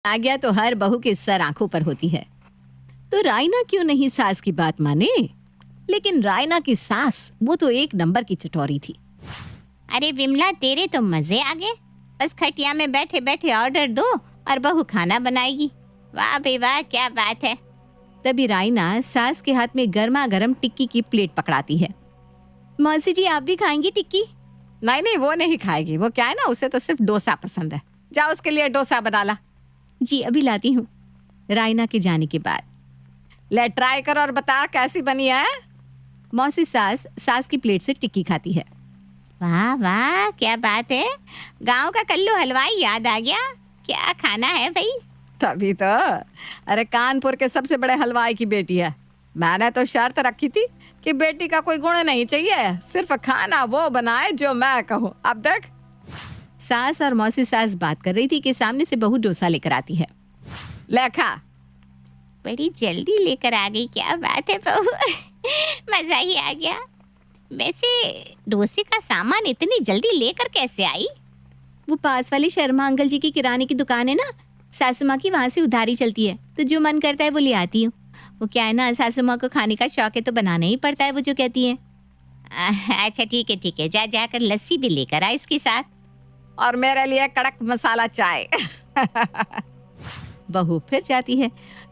आज्ञा तो हर बहू के सर आंखों पर होती है, तो रायना क्यों नहीं सास की बात माने। लेकिन रायना की सास वो तो एक नंबर की चटोरी थी। अरे विमला, तेरे तो मजे आ गए। बस खटिया में बैठे बैठे ऑर्डर दो और बहू खाना बनाएगी। वाह भाई वाह, क्या बात है। तभी रायना सास के हाथ में गर्मा गर्म टिक्की की प्लेट पकड़ाती है। मौसी जी, आप भी खाएंगी टिक्की? नहीं नहीं, वो नहीं खाएगी। वो क्या है ना, उसे तो सिर्फ डोसा पसंद है। जाओ उसके लिए डोसा बना ला। जी अभी लाती हूँ। रायना के जाने के बाद ले ट्राई कर और बता कैसी बनी है। मौसी सास की प्लेट से टिक्की खाती है। वाह वाह, क्या बात है। गांव का कल्लू हलवाई याद आ गया। क्या खाना है भाई? तभी तो। अरे कानपुर के सबसे बड़े हलवाई की बेटी है। मैंने तो शर्त रखी थी कि बेटी का कोई गुण नहीं चाहिए, सिर्फ खाना वो बनाए जो मैं कहूँ। अब देख। सास और मौसी सास बात कर रही थी कि सामने से बहू डोसा लेकर आती है। ले खा। बड़ी जल्दी लेकर आ गई, क्या बात है बहू। मजा ही आ गया। वैसे डोसे का सामान इतनी जल्दी लेकर कैसे आई? वो पास वाली शर्मा अंकल जी की किराने की दुकान है ना, सासू माँ की, वहाँ से उधारी चलती है, तो जो मन करता है वो ले आती हूँ। वो क्या है ना, सासू माँ को खाने का शौक है तो बनाना ही पड़ता है वो जो कहती है। अच्छा ठीक है, जा जाकर लस्सी भी लेकर आ इसके साथ। और मेरे लिए कड़क मसाला चाय। बहू फिर जाती है।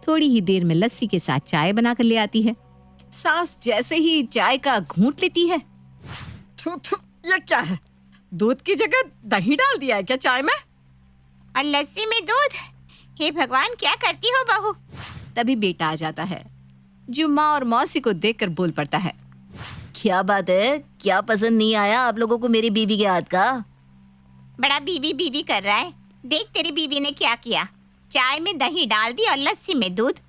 थोड़ी ही देर में लस्सी के साथ चाय बनाकर ले आती है। सास जैसे ही चाय का घूंट लेती है, थू थू, ये क्या है? दूध की जगह दही डाल दिया है क्या चाय में? और लस्सी में दूध? हे भगवान, क्या करती हो बहू? तभी बेटा आ जाता है, जो माँ और मौसी को देखकर बोल पड़ता है। क्या बात है, क्या पसंद नहीं आया आप लोगों को मेरी बीवी के हाथ का? बड़ा बीवी बीवी कर रहा है। देख तेरी बीवी ने क्या किया, चाय में दही डाल दी और लस्सी में दूध।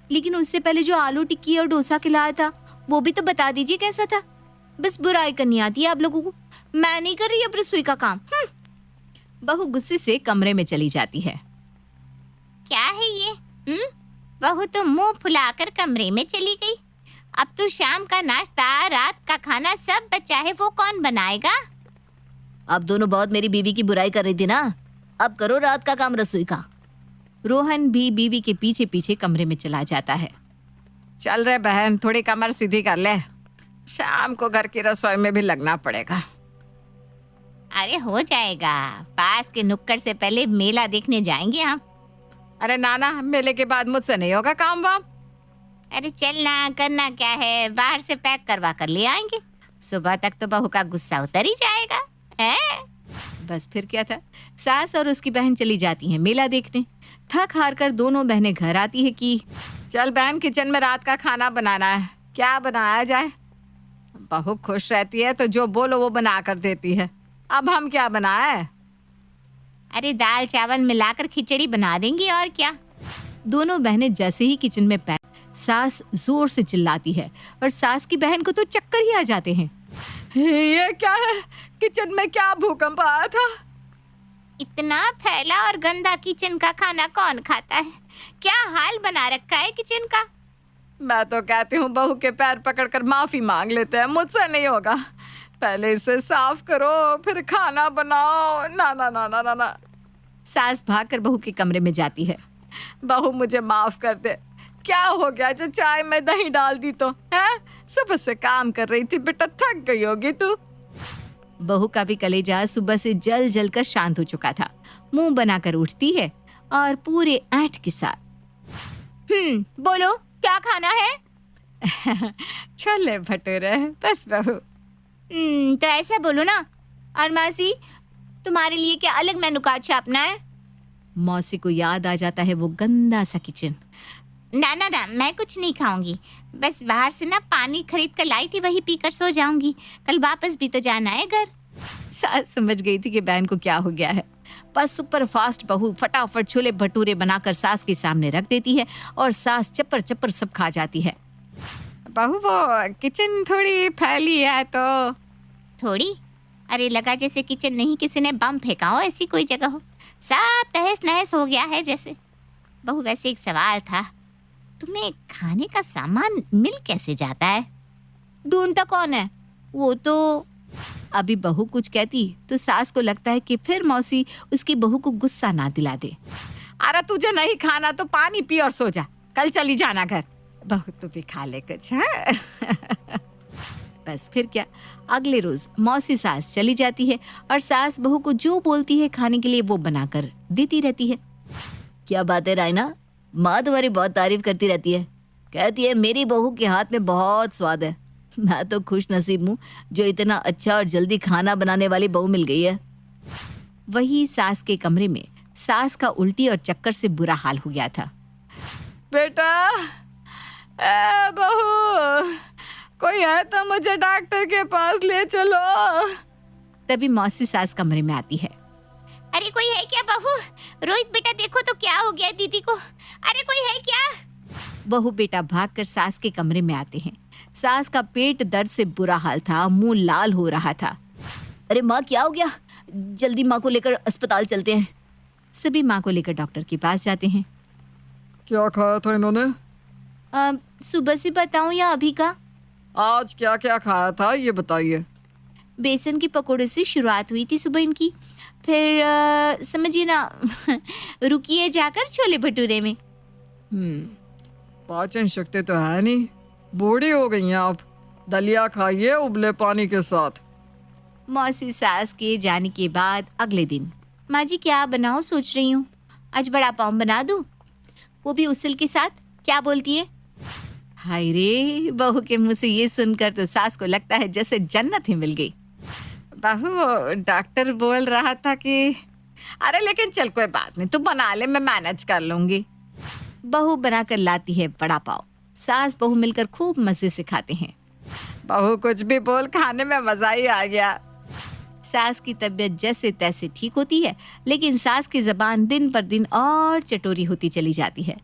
लेकिन उससे पहले जो आलू टिक्की और डोसा खिलाया था वो भी तो बता दीजिए कैसा था। बस बुराई करनी आती है आप लोगों को। मैं नहीं कर रही अब रसोई का काम। बहू गुस्से से कमरे में चली जाती है। क्या है ये? बहू तो मुंह फुलाकर कमरे में चली गई। अब तो शाम का नाश्ता, रात का खाना सब बचा है, वो कौन बनाएगा? आप दोनों बहुत मेरी बीवी की बुराई कर रही थी ना, अब करो रात का काम रसोई का। रोहन भी बीवी के पीछे पीछे कमरे में चला जाता है। चल रे बहन, थोड़ी कमर सीधी कर ले, शाम को घर की रसोई में भी लगना पड़ेगा। अरे हो जाएगा, पास के नुक्कड़ से पहले मेला देखने जाएंगे हम। अरे नाना, मेले के बाद मुझसे नहीं होगा काम वाम। अरे चलना, करना क्या है, बाहर से पैक करवा कर ले आएंगे। सुबह तक तो बहू का गुस्सा उतर ही जाएगा है? बस फिर क्या था। सास और उसकी बहन चली जाती हैं मेला देखने। थक हार कर दोनों बहनें घर आती है कि चल बहन, किचन में रात का खाना बनाना है, क्या बनाया जाए। बहू खुश रहती है तो जो बोलो वो बना कर देती है। अब हम क्या बनाए? अरे दाल चावल मिलाकर खिचड़ी बना देंगी, और क्या। दोनों बहनें जैसे ही किचन में पैर, सास जोर से चिल्लाती है और सास की बहन को तो चक्कर ही आ जाते हैं। ये क्या है? किचन में क्या भूकंप आया था? इतना फैला और गंदा किचन का खाना कौन खाता है? क्या हाल बना रखा है किचन का। मैं तो कहती हूँ बहू के पैर पकड़कर माफी मांग लेते हैं, मुझसे नहीं होगा। पहले इसे साफ करो फिर खाना बनाओ। ना ना ना ना ना ना। सास भागकर बहू के कमरे में जाती है। बहू मुझे माफ कर दे, क्या हो गया जो चाय में दही डाल दी तो है? सुबह से काम कर रही थी बेटा, थक गई होगी तू। बहू का भी कलेजा सुबह से जल जल कर शांत हो चुका था। मुंह बनाकर उठती है और पूरे ऐंठ के साथ बोलो क्या खाना है? छोले भटूरे। बस बहू। तो ऐसा बोलो ना। और मौसी, तुम्हारे लिए क्या अलग मेनू कार्ड छापना है? मौसी को याद आ जाता है वो गंदा सा किचन। ना ना ना, मैं कुछ नहीं खाऊंगी। बस बाहर से ना पानी खरीद कर लाई थी, वही पीकर सो जाऊंगी। कल वापस भी तो जाना है घर। सास समझ गई थी कि बहन को क्या हो गया है। पर सुपर फास्ट बहू फटाफट छोले भटूरे बनाकर सास के सामने रख देती है और सास चप्पर चप्पर सब खा जाती है। बहू वो किचन थोड़ी फैली है तो। थोड़ी? अरे लगा जैसे किचन नहीं किसी ने बम फेंका हो, ऐसी कोई जगह हो। सब तहस नहस हो गया है जैसे। बहू वैसे एक सवाल था, तुम्हें खाने का सामान मिल कैसे जाता है? ढूंढता कौन है? वो तो। अभी बहू कुछ कहती तो सास को लगता है कि फिर मौसी उसकी बहू को गुस्सा ना दिला दे। अरे तुझे नहीं खाना तो पानी पी और सो जा, कल चली जाना घर। बहू तू भी खा ले कुछ है। बस फिर क्या, अगले रोज मौसी सास चली जाती है और सास बहू को जो बोलती है खाने के लिए वो बनाकर देती रहती है। क्या बात है रायना, माँ तुम्हारी बहुत तारीफ करती रहती है, कहती है मेरी बहू के हाथ में बहुत स्वाद है। मैं तो खुश नसीब हूँ जो इतना अच्छा और जल्दी खाना बनाने वाली बहू मिल गई है। वही सास के कमरे में सास का उल्टी और चक्कर से बुरा हाल हो गया था। बेटा, ए बहू, कोई है तो मुझे डॉक्टर के पास ले चलो। तभी मौसी सास कमरे में आती है। अरे कोई है क्या बहू? रोहित बेटा देखो तो क्या हो गया दीदी को, अरे कोई है क्या? बहू बेटा भागकर सास के कमरे में आते हैं। सास का पेट दर्द से बुरा हाल था, मुंह लाल हो रहा था। अरे माँ क्या हो गया, जल्दी माँ को लेकर अस्पताल चलते हैं। सभी माँ को लेकर डॉक्टर के पास जाते हैं। क्या खाया था इन्होंने? सुबह से बताऊं या अभी का? आज क्या क्या खाया था ये बताइए। बेसन की पकौड़े से शुरुआत हुई थी सुबह इनकी, फिर समझिए ना रुकिए जाकर छोले भटूरे में। पाचन शक्ति तो है नहीं, बूढ़ी हो गई हैं आप। दलिया खाइए उबले पानी के साथ। मौसी सास के जाने के बाद अगले दिन, माँ जी क्या बनाओ सोच रही हूँ, आज बड़ा पाव बना दूँ, वो भी उसल के साथ, क्या बोलती है? हाय रे, बहू के मुंह से ये सुनकर तो सास को लगता है जैसे जन्नत ही मिल गई। बहू, डॉक्टर बोल रहा था कि अरे लेकिन चल कोई बात नहीं, तू बना ले, मैं मैनेज कर लूंगी। बहू बनाकर लाती है बड़ा पाव। सास बहू मिलकर खूब मजे से खाते हैं। बहू कुछ भी बोल, खाने में मजा ही आ गया। सास की तबीयत जैसे तैसे ठीक होती है, लेकिन सास की जबान दिन पर दिन और चटोरी होती चली जाती है।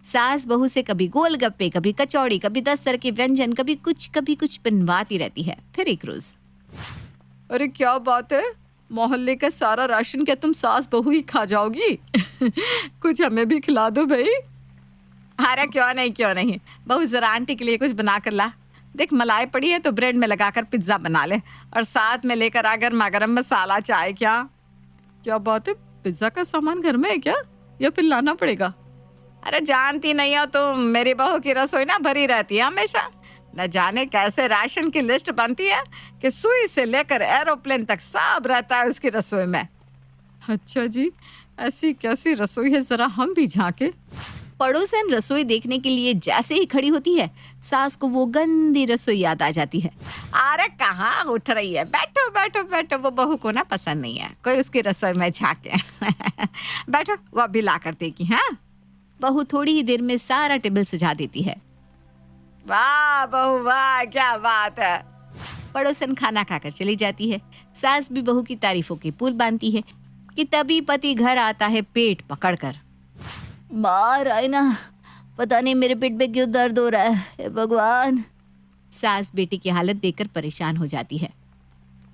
सास बहू से कभी गोलगप्पे, कभी कचौड़ी, कभी 10 तरह के व्यंजन, कभी कुछ बनवाती रहती है। फिर एक रोज, अरे क्या बात है, मोहल्ले का सारा राशन क्या तुम सास बहू ही खा जाओगी? कुछ हमें भी खिला दो भाई। अरे क्यों नहीं, बहू जरा आंटी के लिए कुछ बना कर ला। देख मलाई पड़ी है तो ब्रेड में लगाकर पिज्जा बना ले, और साथ में लेकर आ गर्मा गर्म मसाला चाय। क्या बात है, पिज्जा का सामान घर में है क्या या फिर लाना पड़ेगा? अरे जानती नहीं हो तुम, मेरी बहू की रसोई ना भरी रहती है हमेशा। न जाने कैसे राशन की लिस्ट बनती है कि सुई से लेकर एरोप्लेन तक सब रहता है उसकी रसोई में। अच्छा जी, ऐसी कैसी रसोई है, जरा हम भी झांके। पड़ोसन रसोई देखने के लिए जैसे ही खड़ी होती है, सास को वो गंदी रसोई याद आ जाती है। अरे कहाँ उठ रही है, बैठो बैठो बैठो। वो बहू को ना पसंद नहीं है कोई उसकी रसोई में झांके। बैठो, वो अभी ला कर देगी। हाँ, बहू थोड़ी ही देर में सारा टेबल सजा देती है। वाह बहू वाह, क्या बात है। पड़ोसन खाना खाकर चली जाती है। सास भी बहू की तारीफों के पुल बांधती है कि तभी पति घर आता है पेट पकड़कर। माँ रायना, पता नहीं मेरे पेट में क्यों दर्द हो रहा है, हे भगवान। सास बेटी की हालत देखकर परेशान हो जाती है।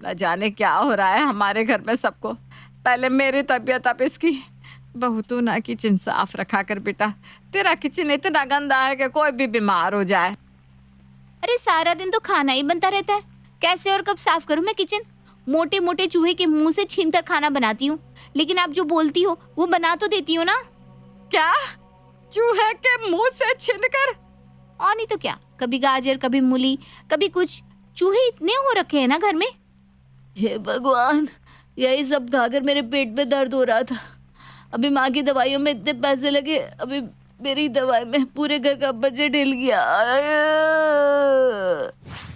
न जाने क्या हो रहा है हमारे घर में सबको, पहले मेरी तबीयत अब इसकी। बहू तू ना किचन साफ रखा कर बेटा, तेरा किचन इतना गंदा है कि कोई भी बीमार हो जाए। अरे सारा दिन तो खाना ही बनता रहता है, कैसे और कब साफ करूं मैं किचन? मोटे मोटे चूहे के मुंह से छीनकर खाना बनाती हूँ, लेकिन आप जो बोलती हो वो बना तो देती हो ना। क्या? चूहे के मुंह से छीनकर? और नहीं तो क्या, कभी गाजर, कभी मूली, कभी कुछ। चूहे इतने हो रखे हैं ना घर में। हे भगवान, यही सब खाकर मेरे पेट में दर्द हो रहा था। अभी माँ की दवाइयों में इतने पैसे लगे, अभी मेरी दवाई में पूरे घर का बजट हिल गया।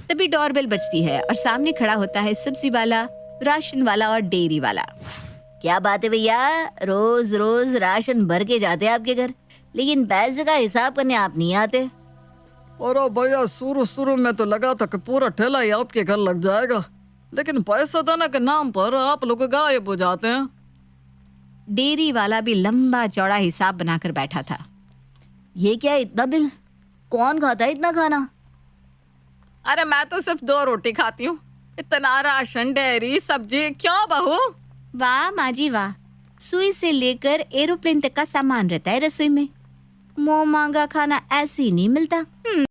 तभी डोरबेल बजती है और सामने खड़ा होता है सब्जी वाला, राशन वाला और डेयरी वाला। क्या बात है भैया, रोज रोज राशन भर के जाते हैं आपके घर, लेकिन पैसे का हिसाब करने आप नहीं आते। और भैया शुरू में तो लगा था कि पूरा ठेला ही आपके घर लग जाएगा, लेकिन पैसा देने के नाम पर आप लोग गायब हो जाते हैं। डेयरी वाला भी लंबा चौड़ा हिसाब बनाकर बैठा था। ये क्या इतना बिल, कौन खाता है इतना खाना? अरे मैं तो सिर्फ 2 रोटी खाती हूँ, इतना राशन, डेयरी, सब्जी, क्यों बहू? वाह माँ जी वाह, सुई से लेकर एरोप्लेन तक का सामान रहता है रसोई में। मुंह मांगा खाना ऐसे ही नहीं मिलता।